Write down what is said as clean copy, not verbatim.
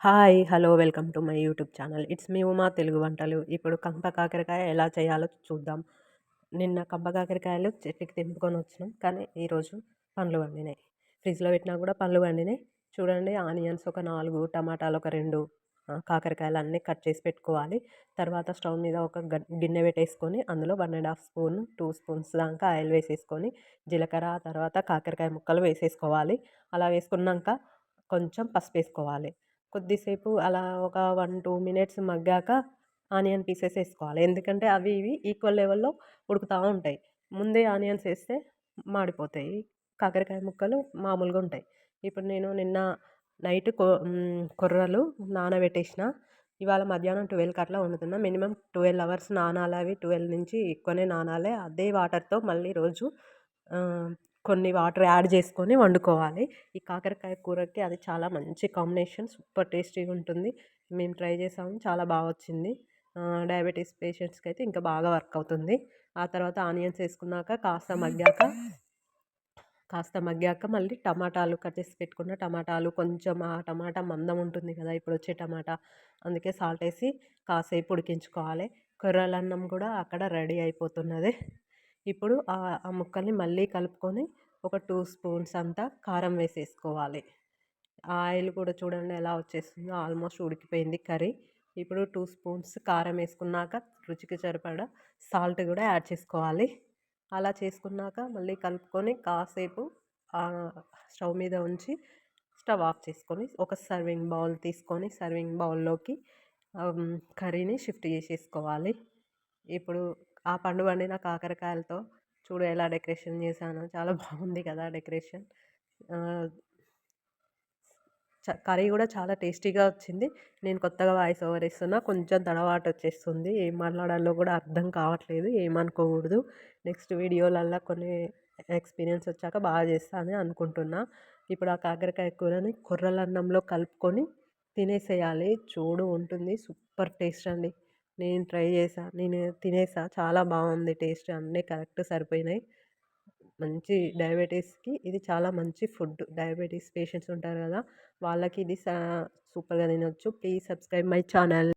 Hi! Hello! Welcome to my YouTube channel. It's me Uma Telugu వంటలు. ఇప్పుడు కంప కాకరకాయ ఎలా చేయాలో చూద్దాం. నిన్న కంప కాకరకాయలు చెట్టుకి తెంపుకొనొచ్చినాం. కానీ ఈరోజు పండ్లు పండినాయి. ఫ్రిడ్జ్‌లో పెట్టినా కూడా పండ్లు పండినాయి. చూడండి, ఆనియన్స్ ఒక 4, టమాటాలు ఒక 2, కాకరకాయలు అన్నీ కట్ చేసి పెట్టుకోవాలి. తర్వాత స్టవ్ మీద ఒక గిన్నె పెట్టేసుకొని అందులో 1½ స్పూన్, 2 స్పూన్స్ దాకా ఆయిల్ వేసేసుకొని జీలకర్ర, తర్వాత కాకరకాయ ముక్కలు వేసేసుకోవాలి. అలా వేసుకున్నాక కొంచెం పసుపు వేసుకోవాలి. కొద్దిసేపు అలా ఒక 1, 2 మినిట్స్ మగ్గాక ఆనియన్ పీసెస్ ఏసుకోవాలి. ఎందుకంటే అవి ఇవి ఈక్వల్ లెవెల్‌లో ఉడుకుతా ఉంటాయి. ముందే ఆనియన్స్ ఏస్తే మాడిపోతాయి. కాకరకాయ ముక్కలు మామూలుగా ఉంటాయి. ఇప్పుడు నేను నిన్న నైట్ కొర్రలు నానబెట్టేసిన. ఇవాళ మధ్యాహ్నం 12కి అట్లా వండుతున్నా. మినిమమ్ 12 అవర్స్ నానాలి అవి. 12 నుంచి ఎక్కువనే నానాలి. అదే వాటర్‌తో మళ్ళీ రోజు కొన్ని వాటర్ యాడ్ చేసుకొని వండుకోవాలి. ఈ కాకరకాయ కూరకి అది చాలా మంచి కాంబినేషన్. సూపర్ టేస్టీగా ఉంటుంది. మేము ట్రై చేసాము, చాలా బాగా వచ్చింది. డయాబెటీస్ పేషెంట్స్కి అయితే ఇంకా బాగా వర్క్ అవుతుంది. ఆ తర్వాత ఆనియన్స్ వేసుకున్నాక కాస్త మగ్గాక మళ్ళీ టమాటాలు కట్ చేసి పెట్టుకున్న టమాటాలు, కొంచెం ఆ టమాటా మందం ఉంటుంది కదా ఇప్పుడు వచ్చే టమాటా, అందుకే సాల్ట్ వేసి కాసేపు ఉడికించుకోవాలి. కొర్రలన్నం కూడా అక్కడ రెడీ అయిపోతున్నది. ఇప్పుడు ఆ ముక్కల్ని మళ్ళీ కలుపుకొని ఒక 2 స్పూన్స్ అంతా కారం వేసేసుకోవాలి. ఆయిల్ కూడా చూడండి ఎలా వచ్చేస్తుందో, ఆల్మోస్ట్ ఉడికిపోయింది కర్రీ. ఇప్పుడు 2 స్పూన్స్ కారం వేసుకున్నాక రుచికి సరిపడా సాల్ట్ కూడా యాడ్ చేసుకోవాలి. అలా చేసుకున్నాక మళ్ళీ కలుపుకొని కాసేపు స్టవ్ మీద ఉంచి స్టవ్ ఆఫ్ చేసుకొని ఒక సర్వింగ్ బౌల్ తీసుకొని సర్వింగ్ బౌల్లోకి కర్రీని షిఫ్ట్ చేసేసుకోవాలి. ఇప్పుడు ఆ పండు పండిన కాకరకాయలతో చూడు ఎలా డెకరేషన్ చేశానో, చాలా బాగుంది కదా డెకరేషన్. కర్రీ కూడా చాలా టేస్టీగా వచ్చింది. నేను కొత్తగా వాయిస్ ఓవర్ ఇస్తున్నా, కొంచెం తడబాటు వచ్చేస్తుంది. ఏం మాట్లాడాలో కూడా అర్థం కావట్లేదు, ఏమనుకోకూడదు. నెక్స్ట్ వీడియోలల్లో కొన్ని ఎక్స్పీరియన్స్ వచ్చాక బాగా చేస్తానని అనుకుంటున్నా. ఇప్పుడు ఆ కాకరకాయ కూరని కొర్రలన్నంలో కలుపుకొని తినేసేయాలి. చూడు ఉంటుంది సూపర్ టేస్ట్ అండి. నేను ట్రై చేసా, నేను తినేసా, చాలా బాగుంది టేస్ట్. అన్నీ కరెక్ట్ సరిపోయినాయి. మంచి డయాబెటీస్కి ఇది చాలా మంచి ఫుడ్. డయాబెటీస్ పేషెంట్స్ ఉంటారు కదా, వాళ్ళకి ఇది సూపర్గా తినొచ్చు. Please subscribe my channel.